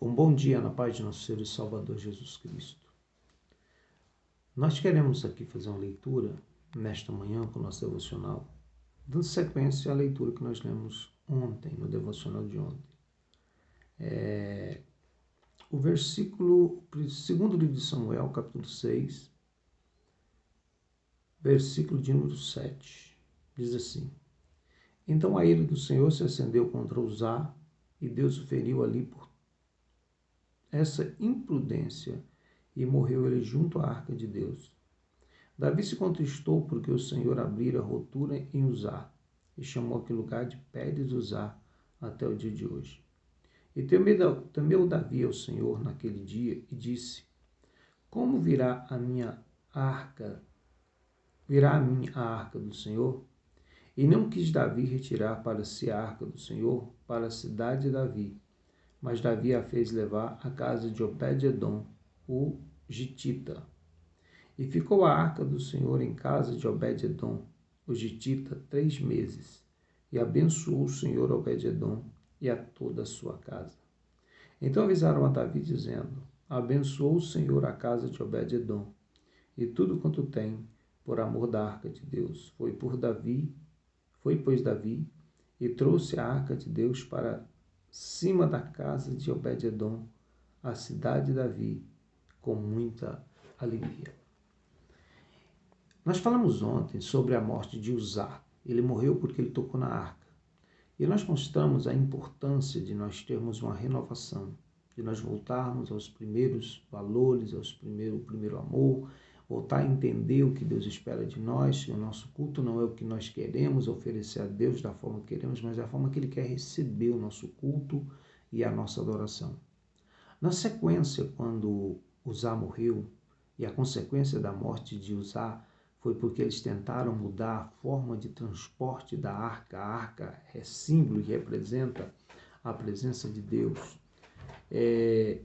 Um bom dia na paz de nosso Senhor e Salvador Jesus Cristo. Nós queremos aqui fazer uma leitura nesta manhã com o nosso devocional, dando sequência à leitura que nós lemos ontem, no devocional de ontem. O versículo, segundo livro de Samuel, capítulo 6, versículo de número 7, diz assim: Então a ira do Senhor se acendeu contra Uzá, e Deus o feriu ali por essa imprudência, e morreu ele junto à arca de Deus. Davi se contristou porque o Senhor abrira rotura em Uzá, e chamou aquele lugar de Pérez Uzá até o dia de hoje. E temeu Davi ao Senhor naquele dia e disse: Como virá a mim a arca do Senhor? E não quis Davi retirar para si a arca do Senhor para a cidade de Davi, mas Davi a fez levar à casa de Obed-edom, o gitita. E ficou a arca do Senhor em casa de Obed-edom, o gitita, 3 meses. E abençoou o Senhor Obed-edom e a toda a sua casa. Então avisaram a Davi, dizendo: Abençoou o Senhor a casa de Obed-edom, e tudo quanto tem, por amor da arca de Deus. Foi, pois, Davi, e trouxe a arca de Deus para cima da casa de Obed-edom, a cidade de Davi, com muita alegria. Nós falamos ontem sobre a morte de Uzá. Ele morreu porque ele tocou na arca. E nós mostramos a importância de nós termos uma renovação, de nós voltarmos aos primeiros valores, o primeiro amor, voltar a entender o que Deus espera de nós, que o nosso culto não é o que nós queremos oferecer a Deus da forma que queremos, mas da forma que Ele quer receber o nosso culto e a nossa adoração. Na sequência, quando Uzá morreu, e a consequência da morte de Uzá foi porque eles tentaram mudar a forma de transporte da arca. A arca é símbolo e representa a presença de Deus.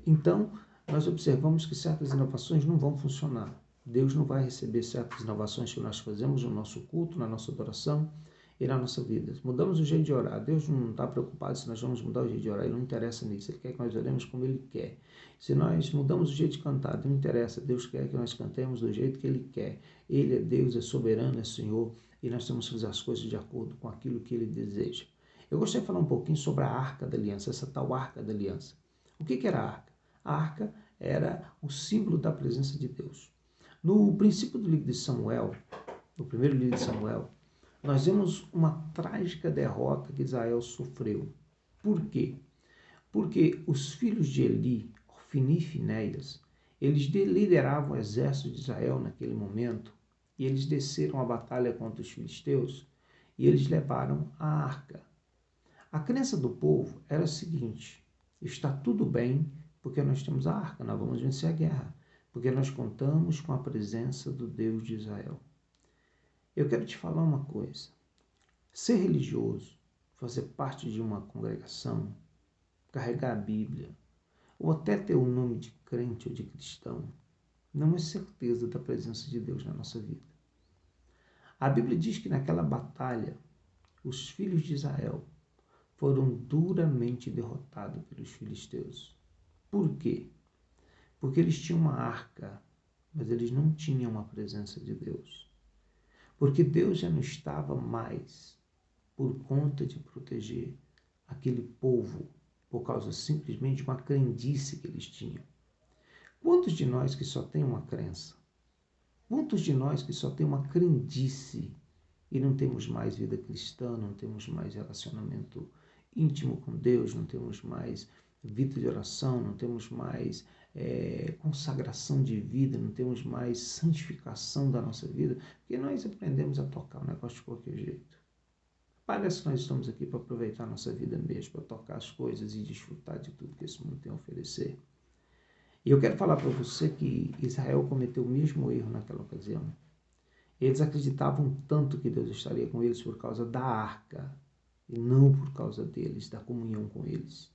Então, nós observamos que certas inovações não vão funcionar. Deus não vai receber certas inovações que nós fazemos no nosso culto, na nossa adoração e na nossa vida. Mudamos o jeito de orar. Deus não está preocupado se nós vamos mudar o jeito de orar. Ele não interessa nisso. Ele quer que nós oremos como Ele quer. Se nós mudamos o jeito de cantar, não interessa. Deus quer que nós cantemos do jeito que Ele quer. Ele é Deus, é soberano, é Senhor. E nós temos que fazer as coisas de acordo com aquilo que Ele deseja. Eu gostaria de falar um pouquinho sobre a Arca da Aliança, essa tal Arca da Aliança. O que era a arca? A arca era o símbolo da presença de Deus. No princípio do livro de Samuel, no primeiro livro de Samuel, nós vemos uma trágica derrota que Israel sofreu. Por quê? Porque os filhos de Eli, Ofni e Finéias, eles lideravam o exército de Israel naquele momento, e eles desceram a batalha contra os filisteus, e eles levaram a arca. A crença do povo era a seguinte: está tudo bem, porque nós temos a arca, nós vamos vencer a guerra, porque nós contamos com a presença do Deus de Israel. Eu quero te falar uma coisa: ser religioso, fazer parte de uma congregação, carregar a Bíblia, ou até ter o nome de crente ou de cristão, não é certeza da presença de Deus na nossa vida. A Bíblia diz que naquela batalha, os filhos de Israel foram duramente derrotados pelos filisteus. Por quê? Porque eles tinham uma arca, mas eles não tinham a presença de Deus. Porque Deus já não estava mais por conta de proteger aquele povo por causa simplesmente de uma crendice que eles tinham. Quantos de nós que só tem uma crença? Quantos de nós que só tem uma crendice e não temos mais vida cristã, não temos mais relacionamento íntimo com Deus, não temos mais vida de oração, não temos mais consagração de vida, não temos mais santificação da nossa vida, porque nós aprendemos a tocar o negócio de qualquer jeito. Parece que nós estamos aqui para aproveitar a nossa vida mesmo, para tocar as coisas e desfrutar de tudo que esse mundo tem a oferecer. E eu quero falar para você que Israel cometeu o mesmo erro naquela ocasião. Eles acreditavam tanto que Deus estaria com eles por causa da arca, e não por causa deles, da comunhão com eles.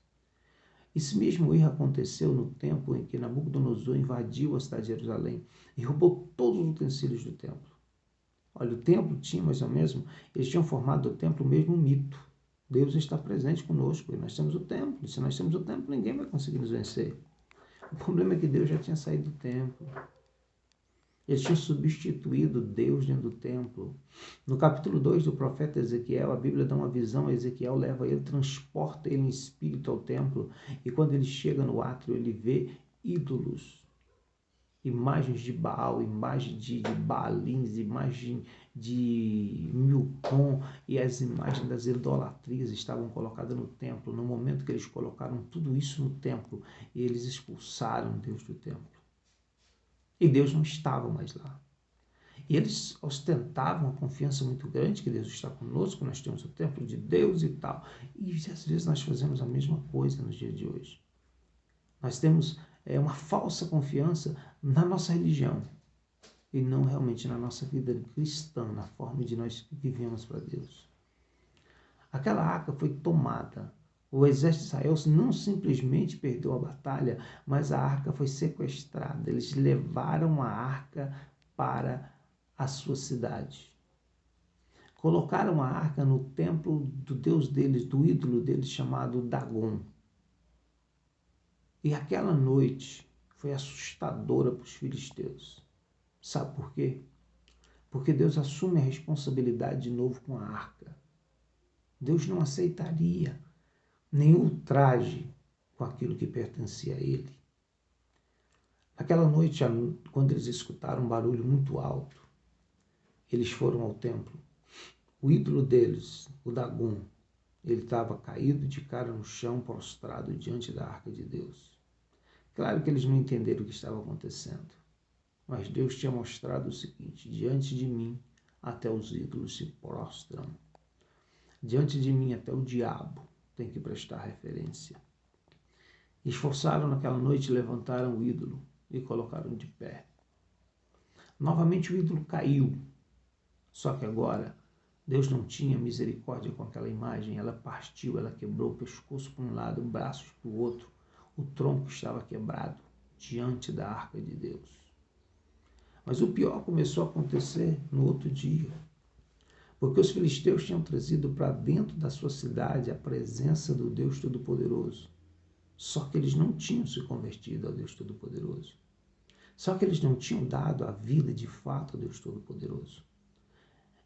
Esse mesmo erro aconteceu no tempo em que Nabucodonosor invadiu a cidade de Jerusalém e roubou todos os utensílios do templo. Olha, o templo tinha mais ou menos, eles tinham formado do templo mesmo um mito. Deus está presente conosco e nós temos o templo. E se nós temos o templo, ninguém vai conseguir nos vencer. O problema é que Deus já tinha saído do templo. Ele tinha substituído Deus dentro do templo. No capítulo 2 do profeta Ezequiel, a Bíblia dá uma visão a Ezequiel, leva ele, transporta ele em espírito ao templo. E quando ele chega no átrio, ele vê ídolos, imagens de Baal, imagem de Baalins, imagem de Milcom, e as imagens das idolatrias estavam colocadas no templo. No momento que eles colocaram tudo isso no templo, eles expulsaram Deus do templo. E Deus não estava mais lá. E eles ostentavam uma confiança muito grande que Deus está conosco, nós temos o templo de Deus e tal. E às vezes nós fazemos a mesma coisa nos dias de hoje. Nós temos uma falsa confiança na nossa religião e não realmente na nossa vida cristã, na forma de nós vivemos para Deus. Aquela arca foi tomada. O exército de Israel não simplesmente perdeu a batalha, mas a arca foi sequestrada. Eles levaram a arca para a sua cidade. Colocaram a arca no templo do Deus deles, do ídolo deles chamado Dagon. E aquela noite foi assustadora para os filisteus. Sabe por quê? Porque Deus assume a responsabilidade de novo com a arca. Deus não aceitaria nenhum ultraje com aquilo que pertencia a ele. Aquela noite, quando eles escutaram um barulho muito alto, eles foram ao templo. O ídolo deles, o Dagon, ele estava caído de cara no chão, prostrado diante da arca de Deus. Claro que eles não entenderam o que estava acontecendo, mas Deus tinha mostrado o seguinte: diante de mim até os ídolos se prostram. Diante de mim até o diabo tem que prestar referência. Esforçaram naquela noite, levantaram o ídolo e colocaram de pé. Novamente o ídolo caiu, só que agora Deus não tinha misericórdia com aquela imagem. Ela partiu, ela quebrou o pescoço para um lado, os braços para o outro. O tronco estava quebrado diante da arca de Deus. Mas o pior começou a acontecer no outro dia, porque os filisteus tinham trazido para dentro da sua cidade a presença do Deus Todo-Poderoso. Só que eles não tinham se convertido ao Deus Todo-Poderoso. Só que eles não tinham dado a vida de fato ao Deus Todo-Poderoso.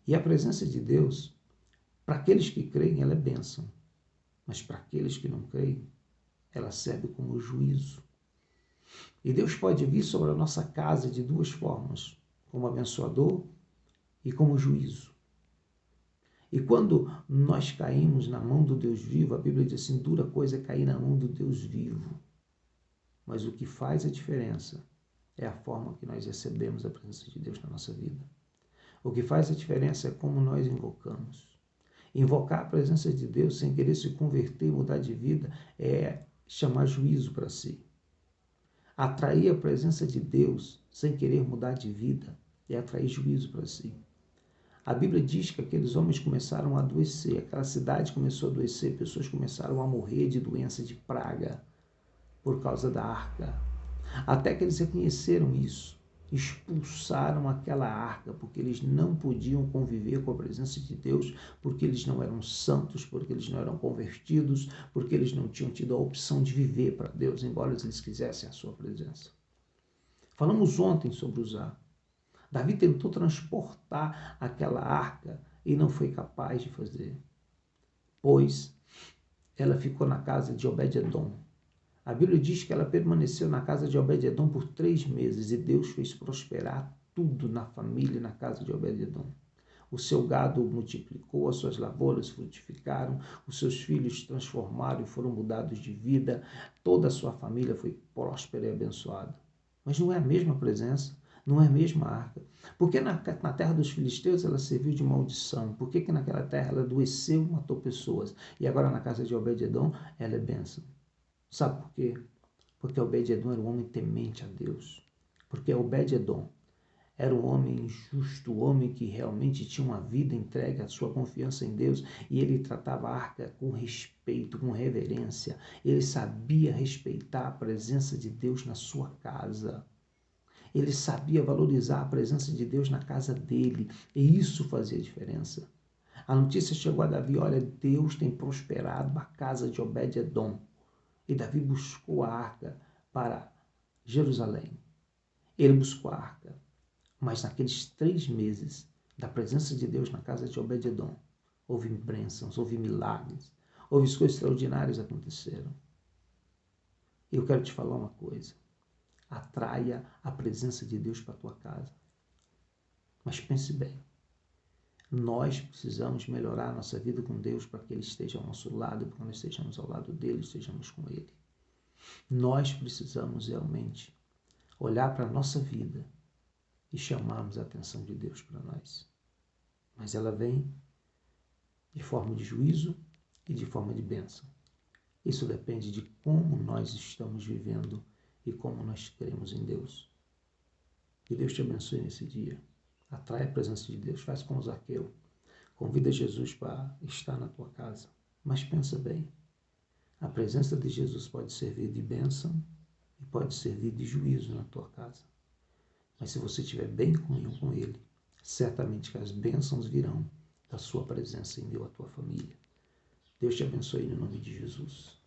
E a presença de Deus, para aqueles que creem, ela é bênção. Mas para aqueles que não creem, ela serve como juízo. E Deus pode vir sobre a nossa casa de duas formas: como abençoador e como juízo. E quando nós caímos na mão do Deus vivo, a Bíblia diz assim: dura coisa é cair na mão do Deus vivo. Mas o que faz a diferença é a forma que nós recebemos a presença de Deus na nossa vida. O que faz a diferença é como nós invocamos. Invocar a presença de Deus sem querer se converter e mudar de vida é chamar juízo para si. Atrair a presença de Deus sem querer mudar de vida é atrair juízo para si. A Bíblia diz que aqueles homens começaram a adoecer, aquela cidade começou a adoecer, pessoas começaram a morrer de doença, de praga, por causa da arca. Até que eles reconheceram isso, expulsaram aquela arca, porque eles não podiam conviver com a presença de Deus, porque eles não eram santos, porque eles não eram convertidos, porque eles não tinham tido a opção de viver para Deus, embora eles quisessem a sua presença. Falamos ontem sobre Uzá. Davi tentou transportar aquela arca e não foi capaz de fazer, pois ela ficou na casa de Obed-edom. A Bíblia diz que ela permaneceu na casa de Obed-edom por 3 meses e Deus fez prosperar tudo na família, na casa de Obed-edom. O seu gado multiplicou, as suas lavouras frutificaram, os seus filhos se transformaram e foram mudados de vida, toda a sua família foi próspera e abençoada. Mas não é a mesma presença, não é a mesma arca. Por que na terra dos filisteus ela serviu de maldição? Por que naquela terra ela adoeceu e matou pessoas? E agora na casa de Obed-edom ela é bênção. Sabe por quê? Porque Obed-edom era um homem temente a Deus. Porque Obed-edom era um homem justo, um homem que realmente tinha uma vida entregue à sua confiança em Deus, e ele tratava a arca com respeito, com reverência. Ele sabia respeitar a presença de Deus na sua casa. Ele sabia valorizar a presença de Deus na casa dele, e isso fazia diferença. A notícia chegou a Davi: olha, Deus tem prosperado a casa de Obed-edom. E Davi buscou a arca para Jerusalém. Ele buscou a arca. Mas naqueles 3 meses da presença de Deus na casa de Obed-edom, houve bênçãos, houve milagres, houve coisas extraordinárias aconteceram. Eu quero te falar uma coisa. Atraia a presença de Deus para a tua casa. Mas pense bem. Nós precisamos melhorar a nossa vida com Deus para que Ele esteja ao nosso lado, para que nós estejamos ao lado dEle, estejamos com Ele. Nós precisamos realmente olhar para a nossa vida e chamarmos a atenção de Deus para nós. Mas ela vem de forma de juízo e de forma de bênção. Isso depende de como nós estamos vivendo e como nós cremos em Deus. Que Deus te abençoe nesse dia. Atrai a presença de Deus. Faz como Zaqueu. Convida Jesus para estar na tua casa. Mas pensa bem. A presença de Jesus pode servir de bênção e pode servir de juízo na tua casa. Mas se você estiver bem em comunhão com Ele, certamente que as bênçãos virão da sua presença em meio à tua família. Deus te abençoe no nome de Jesus.